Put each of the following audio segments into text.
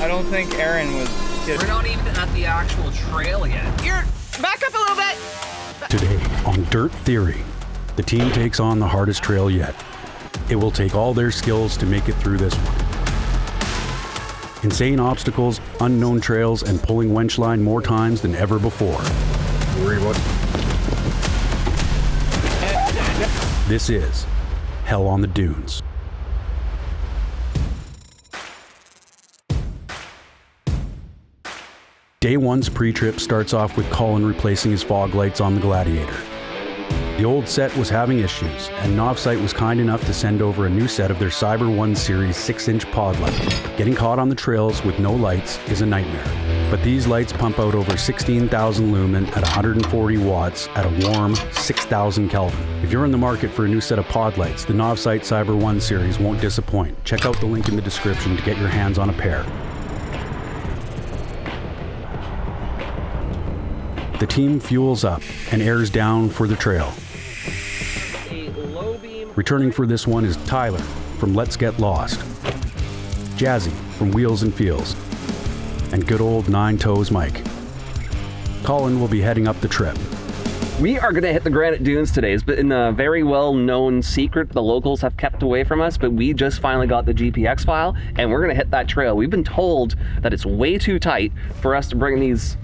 I don't think Aaron was... We're not even at the actual trail yet. You're back up a little bit. Today on Dirt Theory, the team takes on the hardest trail yet. It will take all their skills to make it through this one. Insane obstacles, unknown trails, and pulling winch line more times than ever before. This is Hell on the Dunes. Day one's pre-trip starts off with Colin replacing his fog lights on the Gladiator. The old set was having issues, and Novsight was kind enough to send over a new set of their Cyber One Series 6-inch pod light. Getting caught on the trails with no lights is a nightmare, but these lights pump out over 16,000 lumen at 140 watts at a warm 6,000 Kelvin. If you're in the market for a new set of pod lights, the Novsight Cyber One Series won't disappoint. Check out the link in the description to get your hands on a pair. The team fuels up and airs down for the trail. Returning for this one is Tyler from Let's Get Lost, Jazzy from Wheels and Feels, and good old Nine Toes Mike. Colin will be heading up the trip. We are going to hit the Granite Dunes today, but in a very well-known secret the locals have kept away from us, but we just finally got the GPX file, and we're going to hit that trail. We've been told that it's way too tight for us to bring these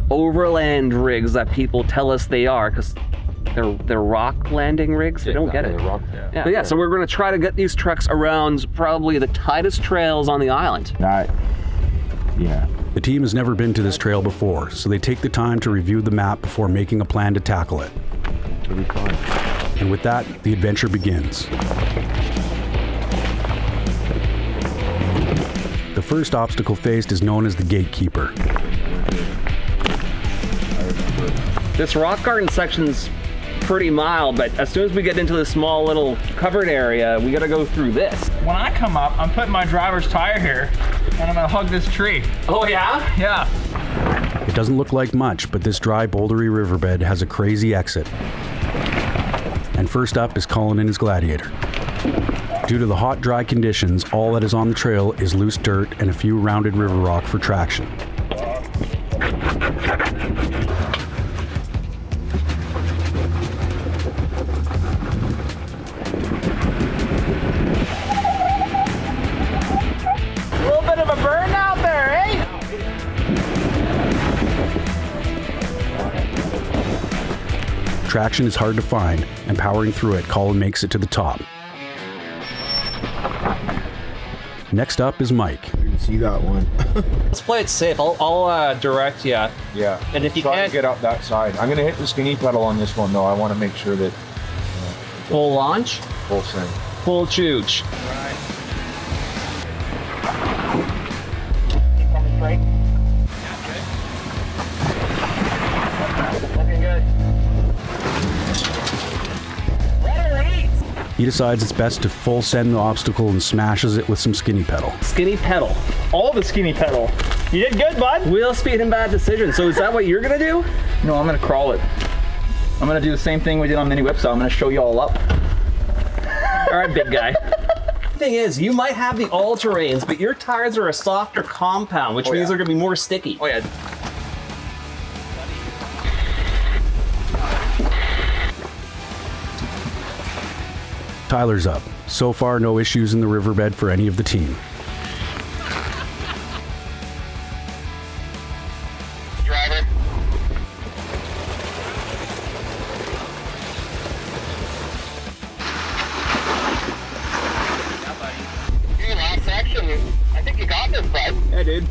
overland rigs that people tell us they are, because they're rock landing rigs. They don't get it. But yeah, so we're going to try to get these trucks around probably the tightest trails on the island. Yeah. The team has never been to this trail before, so they take the time to review the map before making a plan to tackle it. It'll be fun. And with that, the adventure begins. The first obstacle faced is known as the gatekeeper. This rock garden section's pretty mild, but as soon as we get into the small little covered area, we gotta go through this. When I come up, I'm putting my driver's tire here, and I'm gonna hug this tree. Oh yeah? Yeah. It doesn't look like much, but this dry, bouldery riverbed has a crazy exit. And first up is Colin and his Gladiator. Due to the hot, dry conditions, all that is on the trail is loose dirt and a few rounded river rock for traction. Traction is hard to find, and powering through it, Colin makes it to the top. Next up is Mike. You got one. Let's play it safe. I'll direct you. Yeah. And if you try can't to get up that side. I'm gonna hit the skinny pedal on this one though. I want to make sure that Full launch, full swing. full chooch. Keep coming straight. Looking good. He decides it's best to full send the obstacle and smashes it with some skinny pedal. Skinny pedal. All the skinny pedal. You did good, bud. Wheel speed and bad decision. So is that what you're gonna do? No, I'm gonna crawl it. I'm gonna do the same thing we did on mini whip, so I'm gonna show you all up. All right, big guy. Thing is, you might have the all-terrains, but your tires are a softer compound, which means they're gonna be more sticky. Oh yeah. Tyler's up. So far, no issues in the riverbed for any of the team. Driver. Hey, last section. I think you got this, bud. Yeah, dude.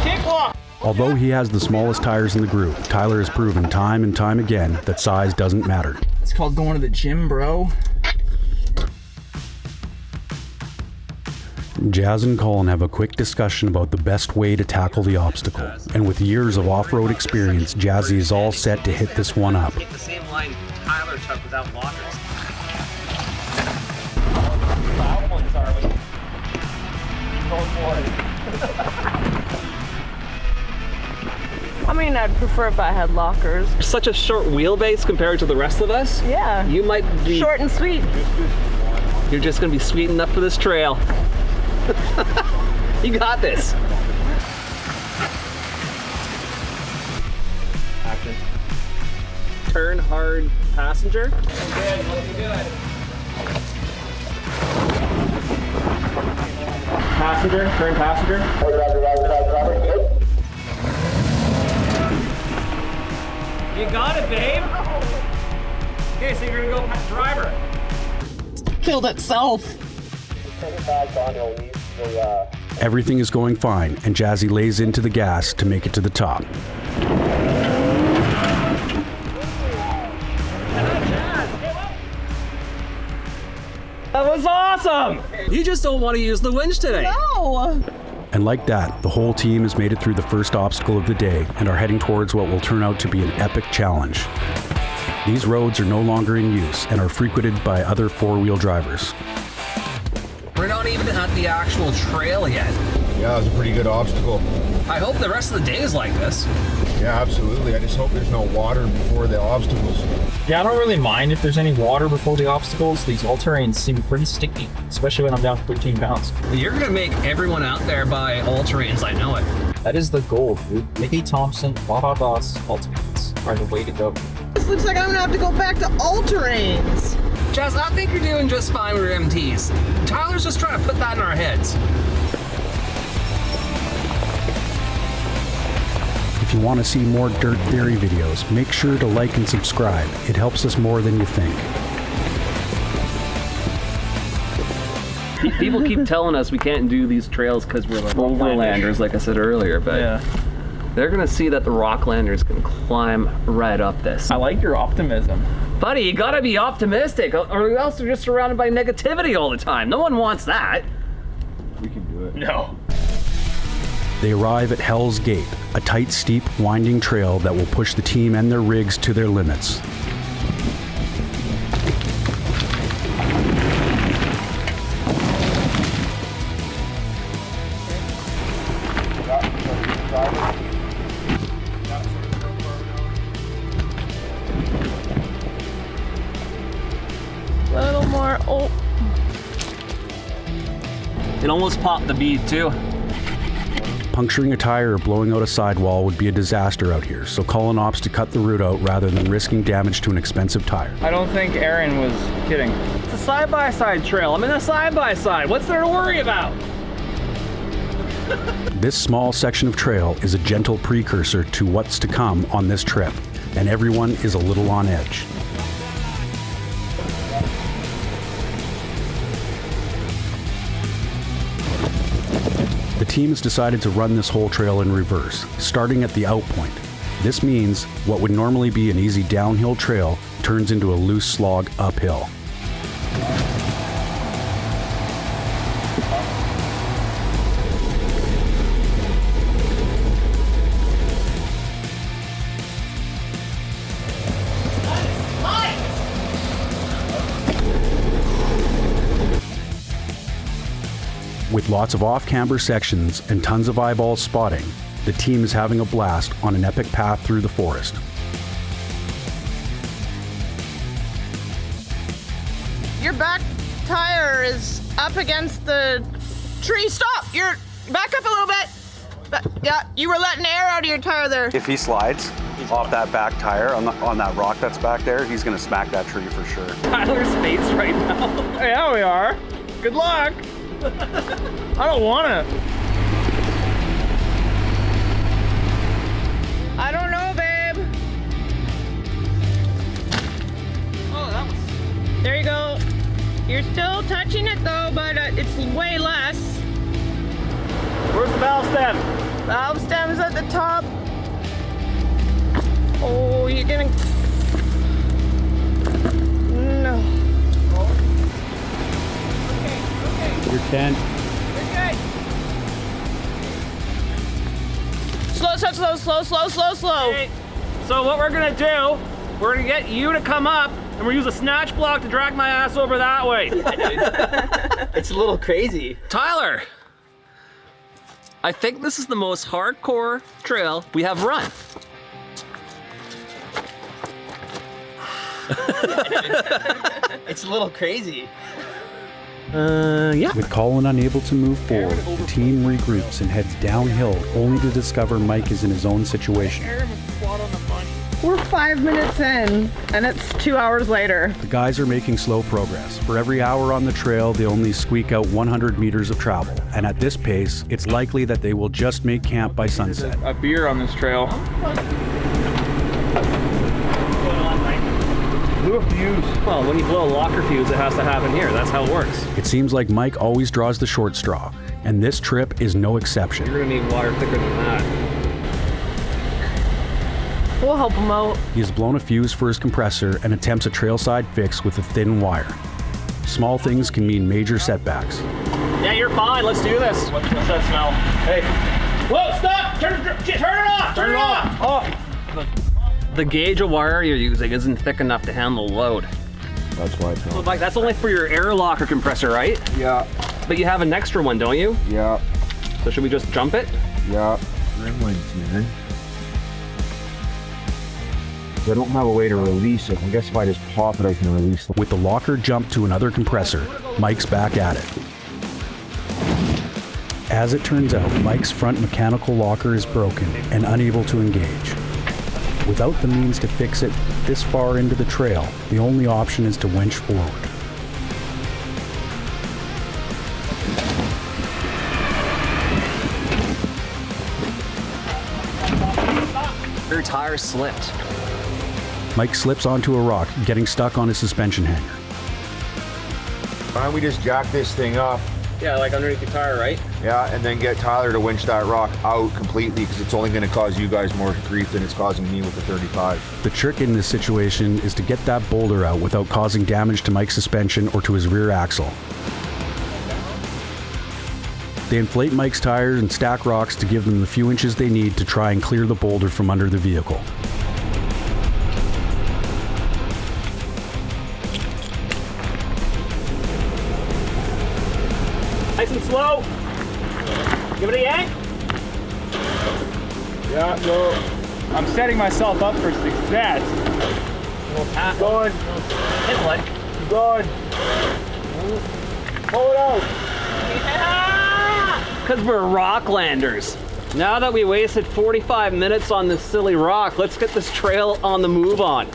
Kickball. Although he has the smallest tires in the group, Tyler has proven time and time again that size doesn't matter. It's called going to the gym, bro. Jazz and Colin have a quick discussion about the best way to tackle the obstacle. And with years of off-road experience, Jazzy is all set to hit this one up. take the same line Tyler took without lockers. Loud ones are we? Go for it. I mean, I'd prefer if I had lockers. Such a short wheelbase compared to the rest of us. Yeah. You might be Short and sweet. You're just gonna be sweet enough for this trail. You got this. Action. Turn hard passenger. Good, looking good. Passenger, turn passenger. You got it, babe. Okay, so you're gonna go driver. Killed itself. Everything is going fine, and Jazzy lays into the gas to make it to the top. That was awesome! You just don't want to use the winch today. No. And like that, the whole team has made it through the first obstacle of the day and are heading towards what will turn out to be an epic challenge. These roads are no longer in use and are frequented by other four-wheel drivers. We're not even at the actual trail yet. Yeah, it was a pretty good obstacle. I hope the rest of the day is like this. Yeah, absolutely. I just hope there's no water before the obstacles. Yeah, I don't really mind if there's any water before the obstacles. These all-terrains seem pretty sticky, especially when I'm down 13 pounds. You're gonna make everyone out there buy all-terrains, I know it. That is the goal, dude. Mickey Thompson, Baja Boss, all-terrains are the way to go. This looks like I'm gonna have to go back to all-terrains. Jazz, I think you're doing just fine with your MTs. Tyler's just trying to put that in our heads. If you want to see more Dirt Theory videos, make sure to like and subscribe. It helps us more than you think. People keep telling us we can't do these trails because we're like overlanders, like I said earlier, but they're gonna see that the Rocklanders can climb right up this. I like your optimism. Buddy, you gotta be optimistic, or else you're just surrounded by negativity all the time. No one wants that. We can do it. No. They arrive at Hell's Gate, a tight, steep, winding trail that will push the team and their rigs to their limits. A little more. Oh. It almost popped the bead too. Puncturing a tire or blowing out a sidewall would be a disaster out here, so call an ops to cut the route out rather than risking damage to an expensive tire. I don't think Aaron was kidding. It's a side-by-side trail. I'm in a side-by-side. What's there to worry about? This small section of trail is a gentle precursor to what's to come on this trip, and everyone is a little on edge. The team has decided to run this whole trail in reverse, starting at the out point. This means what would normally be an easy downhill trail turns into a loose slog uphill. With lots of off-camber sections and tons of eyeball spotting, the team is having a blast on an epic path through the forest. Your back tire is up against the tree. Stop! You're back up a little bit. Yeah, you were letting air out of your tire there. If he slides off that back tire on that rock that's back there, he's gonna smack that tree for sure. Tyler's face right now. Yeah, we are. Good luck. I don't want to. I don't know, babe. Oh, that was... There you go. You're still touching it though, but it's way less. Where's the valve stem? Valve stem's at the top. Oh, you're gonna... No. You're 10. You're good. Slow. Okay. So what we're gonna do, we're gonna get you to come up, and we'll use a snatch block to drag my ass over that way. It's a little crazy. Tyler, I think this is the most hardcore trail we have run. It's a little crazy. Yeah. With Colin unable to move forward, the team regroups and heads downhill, only to discover Mike is in his own situation. We're 5 minutes in, and it's 2 hours later. The guys are making slow progress. For every hour on the trail, they only squeak out 100 meters of travel. And at this pace, it's likely that they will just make camp by sunset. A beer on this trail. Blew a fuse. Well, when you blow a locker fuse, it has to happen here. That's how it works. It seems like Mike always draws the short straw, and this trip is no exception. You're gonna need wire thicker than that. We'll help him out. He has blown a fuse for his compressor and attempts a trailside fix with a thin wire. Small things can mean major setbacks. Yeah, you're fine. Let's do this. What's that smell? Hey. Whoa, stop! Turn it off! Turn it off! Oh. The gauge of wire you're using isn't thick enough to handle the load. That's why it's So, not. Mike, that's only for your air locker compressor, right? Yeah, But you have an extra one, don't you? yeah, So should we just jump it? yeah. Gremlins, man. I don't have a way to release it. I guess if I just pop it, I can release it. With the locker jumped to another compressor, Mike's back at it. As it turns out, Mike's front mechanical locker is broken and unable to engage. Without the means to fix it this far into the trail, the only option is to winch forward. Your tire slipped. Mike slips onto a rock, getting stuck on his suspension hanger. Why don't we just jack this thing up? Yeah, like underneath the tire, right? Yeah, and then get Tyler to winch that rock out completely because it's only going to cause you guys more grief than it's causing me with the 35. The trick in this situation is to get that boulder out without causing damage to Mike's suspension or to his rear axle. They inflate Mike's tires and stack rocks to give them the few inches they need to try and clear the boulder from under the vehicle. Nice and slow. Give it a yank. Yeah, no. I'm setting myself up for success. Going, Hit one. going. Pull it out. Because we're rocklanders. Now that we wasted 45 minutes on this silly rock, let's get this trail on the move on.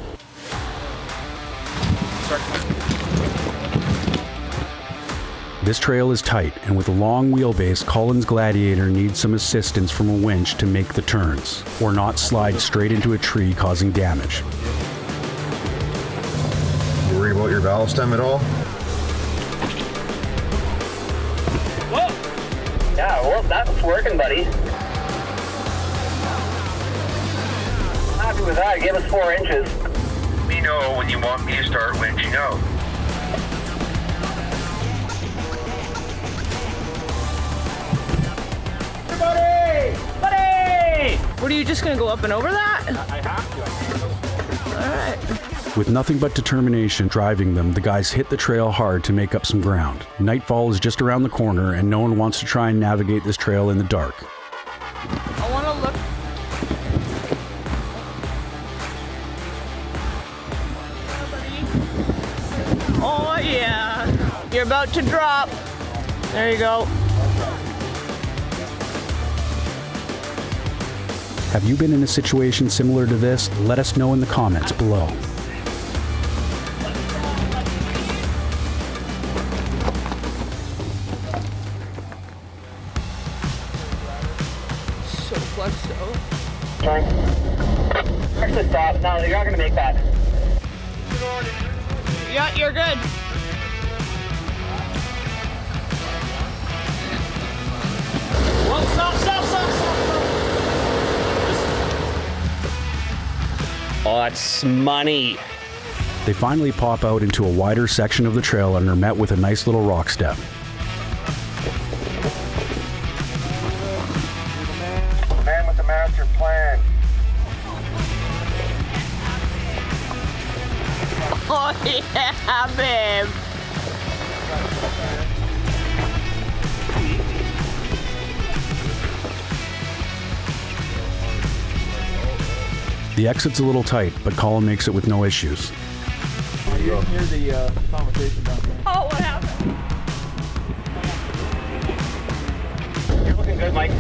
This trail is tight, and with a long wheelbase, Colin's Gladiator needs some assistance from a winch to make the turns, or not slide straight into a tree causing damage. You worry about your valve stem at all? Whoa. Yeah, well, that's working, buddy. I'm happy with that. Give us 4 inches. Let me know when you want me to start winching out. Buddy! What, are you just gonna go up and over that? I have to. Alright. With nothing but determination driving them, the guys hit the trail hard to make up some ground. Nightfall is just around the corner, and no one wants to try and navigate this trail in the dark. I wanna look. Oh yeah. You're about to drop. There you go. Have you been in a situation similar to this? Let us know in the comments below. So flexo. Actually, stop. No, you're not going to make that. Yeah, you're good. Whoa, stop. Oh, that's money. They finally pop out into a wider section of the trail and are met with a nice little rock step. Man with the master plan. Oh yeah, babe. The exit's a little tight, but Colin makes it with no issues. You didn't hear the conversation down there. Oh, what happened? Looking good, Mike.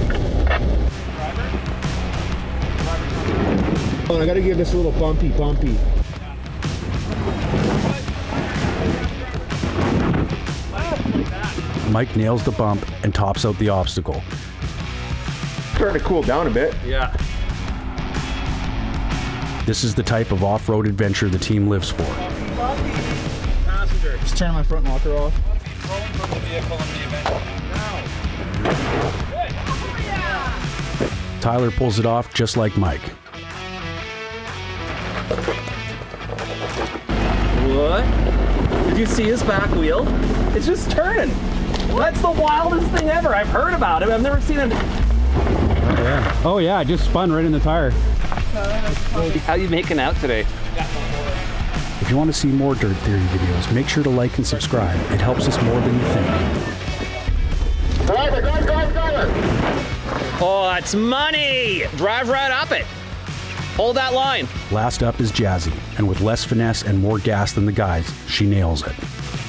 Oh, I gotta give this a little bumpy. Mike nails the bump and tops out the obstacle. Starting to cool down a bit. Yeah. This is the type of off-road adventure the team lives for. Passenger. Just turn my front locker off. Rolling from the vehicle in the event. Tyler pulls it off just like Mike. What? Did you see his back wheel? It's just turning. That's the wildest thing ever. I've heard about it. I've never seen it. Oh yeah, it just spun right in the tire. How you making out today? If you want to see more Dirt Theory videos, make sure to like and subscribe. It helps us more than you think. Driver. Oh, that's money! Drive right up it. Hold that line. Last up is Jazzy, and with less finesse and more gas than the guys, she nails it.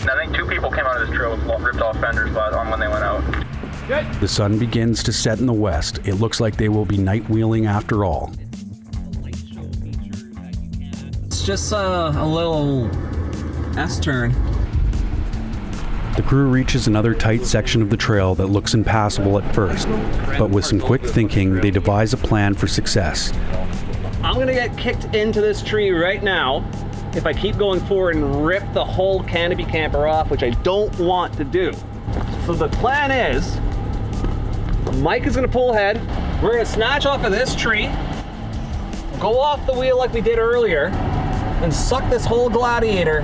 I think 2 people came out of this trail with ripped off fenders on when they went out. The sun begins to set in the west. It looks like they will be night wheeling after all. It's just a little S-turn. The crew reaches another tight section of the trail that looks impassable at first, but with some quick thinking, they devise a plan for success. I'm gonna get kicked into this tree right now if I keep going forward and rip the whole canopy camper off, which I don't want to do. So the plan is, Mike is gonna pull ahead, we're gonna snatch off of this tree, go off the wheel like we did earlier, and suck this whole gladiator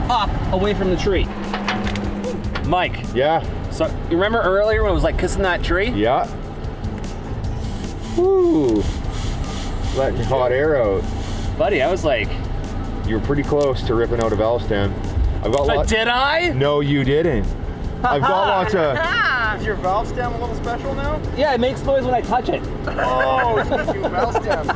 up away from the tree. Mike. Yeah. So you remember earlier when it was like kissing that tree? Yeah. Woo. Letting hot air out. Buddy, I was like... You were pretty close to ripping out a valve stem. I've got lots. Did I? No, you didn't. I've got lots of... Is your valve stem a little special now? Yeah, it makes noise when I touch it. Oh, it's a cute valve stem.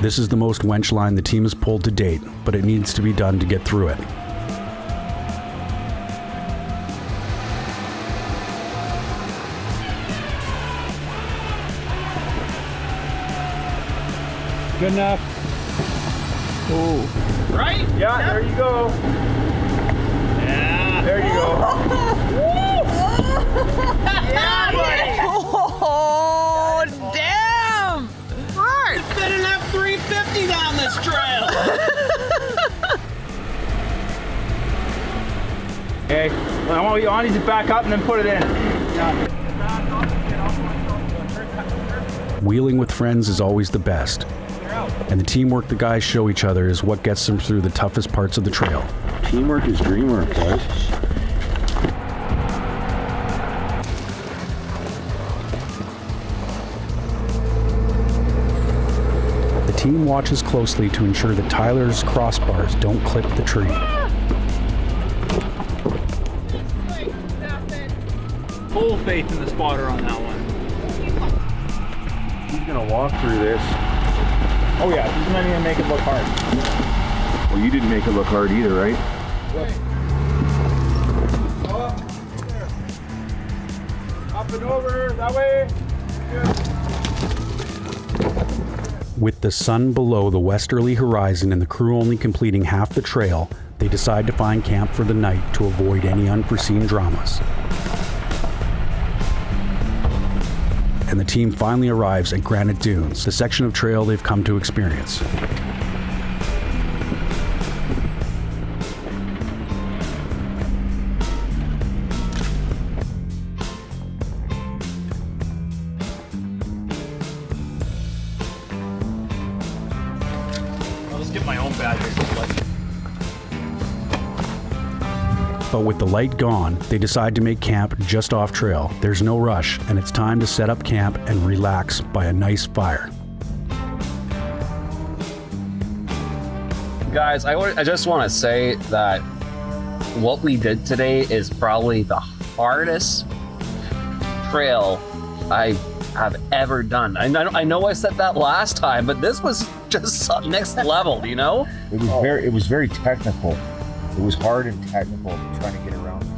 This is the most wench line the team has pulled to date, but it needs to be done to get through it. Good enough. Oh. Right? Yeah, there you go. Yeah. There you go. Yeah, buddy. Oh, damn. Hard. Fit an F-350 down this trail. Okay, I want you on these to back up and then put it in. Wheeling with friends is always the best, and the teamwork the guys show each other is what gets them through the toughest parts of the trail. Teamwork is dream work, guys. The team watches closely to ensure that Tyler's crossbars don't clip the tree. Full faith in the spotter on that one. He's gonna walk through this. Oh yeah, he's not even make it look hard. Well, you didn't make it look hard either, right? Up and over, that way. With the sun below the westerly horizon and the crew only completing half the trail, they decide to find camp for the night to avoid any unforeseen dramas. And the team finally arrives at Granite Dunes, the section of trail they've come to experience. I'll just get my own badge. But with the light gone, they decide to make camp just off trail. There's no rush, and it's time to set up camp and relax by a nice fire. Guys, I just want to say that what we did today is probably the hardest trail I have ever done. I know I said that last time, but this was just next level, you know? It was very technical. It was hard and technical trying to get around these.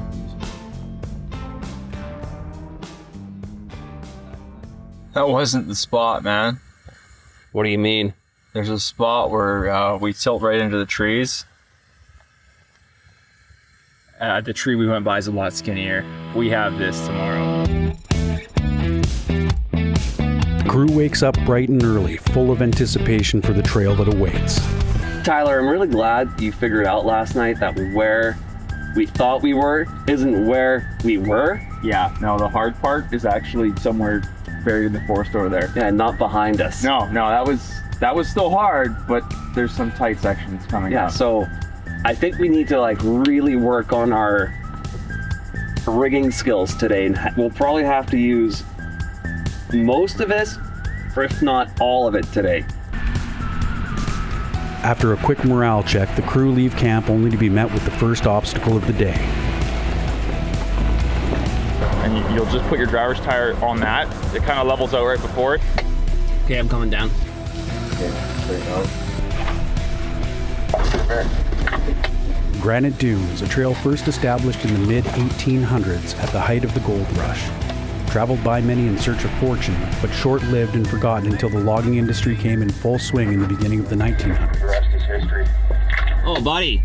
That wasn't the spot, man. What do you mean? There's a spot where we tilt right into the trees. The tree we went by is a lot skinnier. We have this tomorrow. The crew wakes up bright and early, full of anticipation for the trail that awaits. Tyler, I'm really glad you figured out last night that where we thought we were isn't where we were. Yeah, no, the hard part is actually somewhere buried in the forest over there. Yeah, not behind us. No, that was still hard, but there's some tight sections coming up. Yeah, so I think we need to like really work on our rigging skills today, and we'll probably have to use most of it, or if not all of it today. After a quick morale check, the crew leave camp only to be met with the first obstacle of the day. And you'll just put your driver's tire on that. It kind of levels out right before it. Okay, I'm coming down. Okay, straight out. Granite Dunes, a trail first established in the mid-1800s at the height of the gold rush. Traveled by many in search of fortune, but short-lived and forgotten until the logging industry came in full swing in the beginning of the 1900s. The rest is history. Oh, buddy.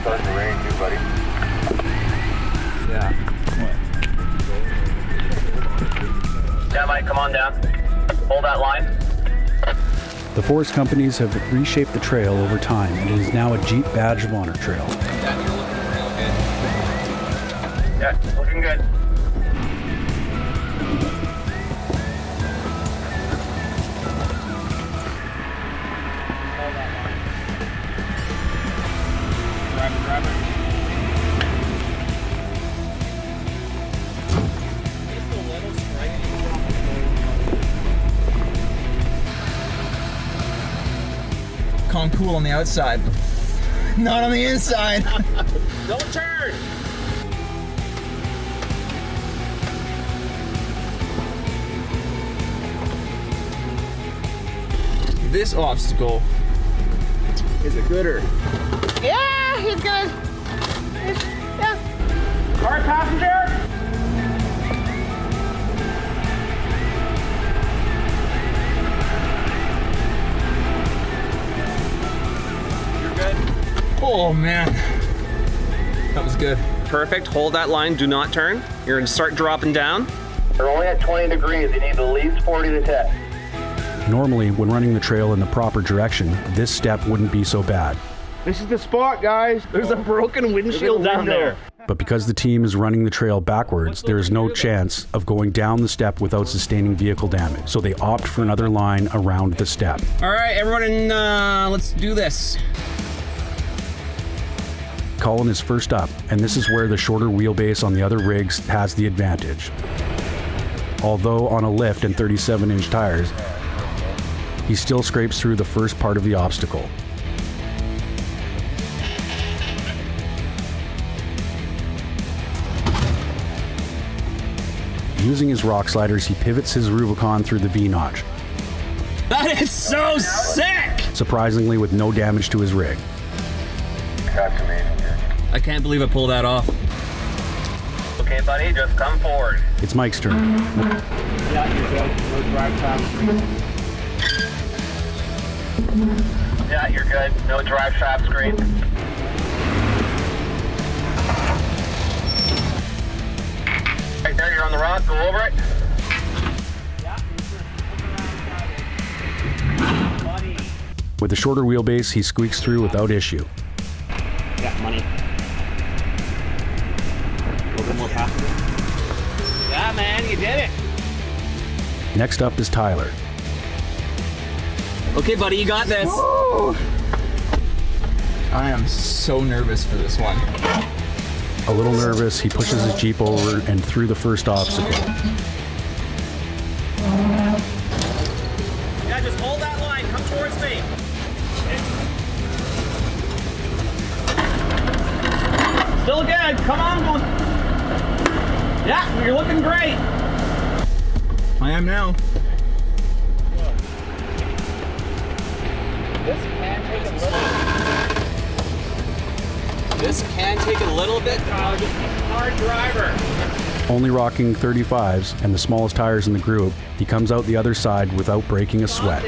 Starting to rain too, buddy. Yeah. Yeah, Mike, come on down. Hold that line. The forest companies have reshaped the trail over time, and it is now a Jeep Badge of Honor trail. Yeah, looking good. Calm cool on the outside, not on the inside. Don't turn! This obstacle is a gooder. Yeah, he's gonna. Yeah. All right, passenger! Oh man, that was good. Perfect. Hold that line. Do not turn. You're going to start dropping down. They're only at 20 degrees. You need at least 40 to 10. Normally, when running the trail in the proper direction, this step wouldn't be so bad. This is the spot, guys. There's a broken windshield down there. But because the team is running the trail backwards, there is no chance of going down the step without sustaining vehicle damage. So they opt for another line around the step. All right, everyone, let's do this. Colin is first up, and this is where the shorter wheelbase on the other rigs has the advantage. Although on a lift and 37-inch tires, he still scrapes through the first part of the obstacle. Using his rock sliders, he pivots his Rubicon through the V-notch, That is so sick! surprisingly with no damage to his rig. That's amazing, dude. I can't believe I pulled that off. Okay, buddy, just come forward. It's Mike's turn. Yeah, you're good. No drive shaft. Yeah, you're good. No drive shaft screen. Right there, you're on the rock. Go over it. With a shorter wheelbase, he squeaks through without issue. Got money. A little more passenger. Yeah, man, you did it. Next up is Tyler. Okay, buddy, you got this. I am so nervous for this one. A little nervous, he pushes his Jeep over and through the first obstacle. Yeah, just hold that line. Come towards me. Still good. Come on. Yeah, you're looking great. I am now. This can take a little. This can take a little bit. Hard driver. Only rocking 35s and the smallest tires in the group, he comes out the other side without breaking a sweat.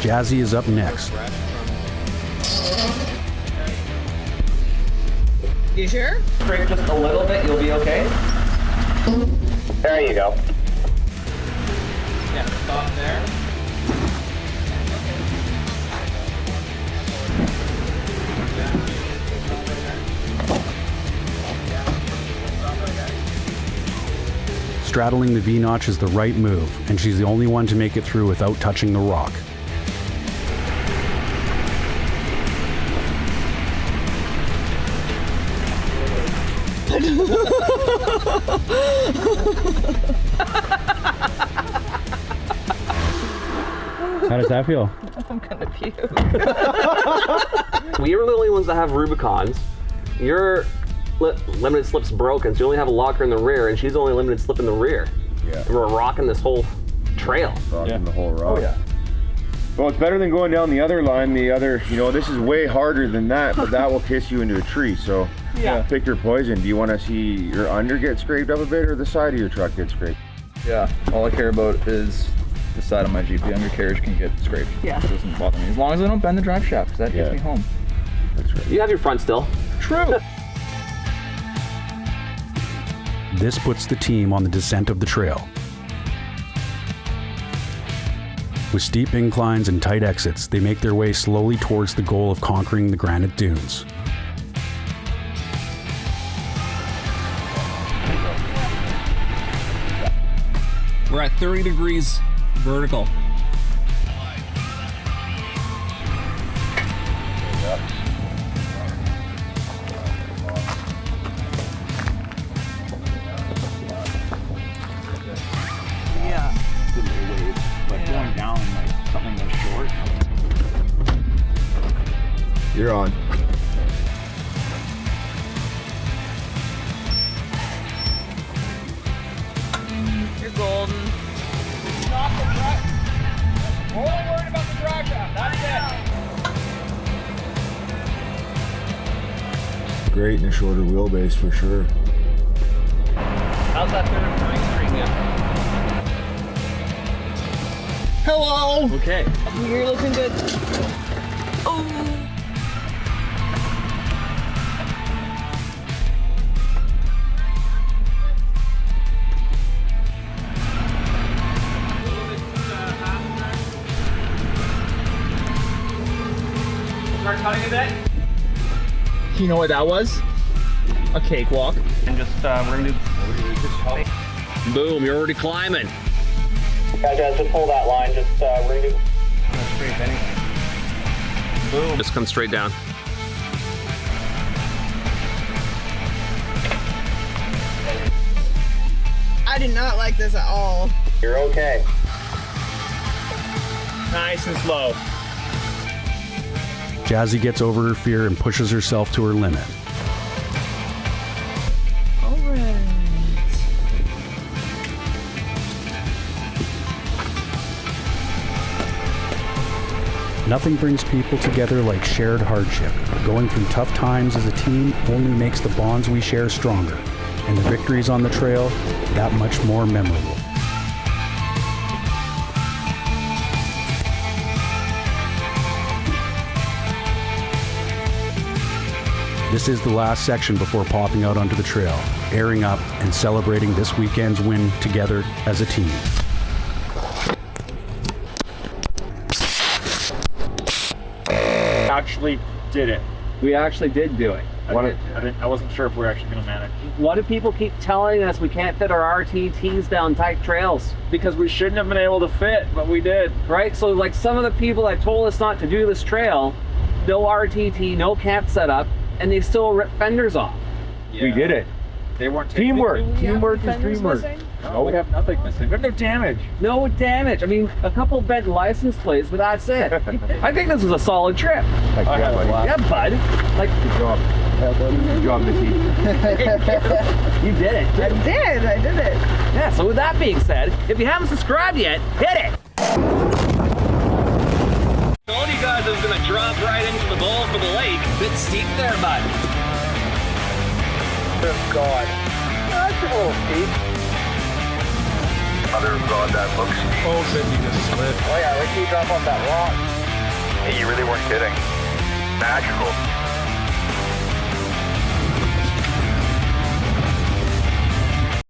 Jazzy is up next. You sure? Brake just a little bit, you'll be okay. There you go. Yeah, stop there. Straddling the V-notch is the right move, and she's the only one to make it through without touching the rock. How does that feel? I'm gonna puke. We were the only ones that have Rubicons. Your limited slip's broken, so you only have a locker in the rear, and she's only limited slip in the rear. Yeah. And we're rocking this whole trail. Rocking the whole rock. Oh yeah. Well, it's better than going down the other line. The other, you know, this is way harder than that, but that will kiss you into a tree. So pick your poison. Do you want to see your under get scraped up a bit or the side of your truck get scraped? Yeah, all I care about is the side of my Jeep. The undercarriage can get scraped. Yeah. It doesn't bother me. As long as I don't bend the drive shaft, because that gets me home. That's right. You have your front still. True. This puts the team on the descent of the trail. With steep inclines and tight exits, they make their way slowly towards the goal of conquering the Granite Dunes. We're at 30 degrees vertical. Yeah. But going down like something that's short. You're on. You're golden. Stop the drive. We're only worried about the drive shaft. That's it. Great in a shorter wheelbase for sure. How's that third point treating you? Hello. Okay. You're looking good. Oh. Start cutting a bit. You know what that was? A cakewalk. And just, we're gonna do... Boom, you're already climbing. Guys, just hold that line. Just we're gonna do. Straight anything. Boom. Just come straight down. I do not like this at all. You're okay. Nice and slow. Jazzy gets over her fear and pushes herself to her limit. All right. Nothing brings people together like shared hardship. Going through tough times as a team only makes the bonds we share stronger, and the victories on the trail that much more memorable. This is the last section before popping out onto the trail, airing up and celebrating this weekend's win together as a team. Actually did it. We actually did do it. I wasn't sure if we were actually going to manage. Why do people keep telling us we can't fit our RTTs down tight trails? Because we shouldn't have been able to fit, but we did. Right? So like some of the people that told us not to do this trail, no RTT, no camp setup, and they still rip fenders off. We did it. They weren't Teamwork. Teamwork is dreamwork. No, we have nothing missing. We have no damage. No damage. I mean, a couple bent license plates, but that's it. I think this was a solid trip. Yeah, bud. Like, Good job. Good job, Missy. you did it. I did it. Yeah, so with that being said, if you haven't subscribed yet, hit it. Told you guys I was gonna drop right into the bowl for the lake. Bit steep there, bud. Oh God. That's a little steep. Mother of God, that looks steep. Oh, shit, you just slid. Oh yeah, let's see you drop off that rock. Hey, you really weren't kidding. Magical.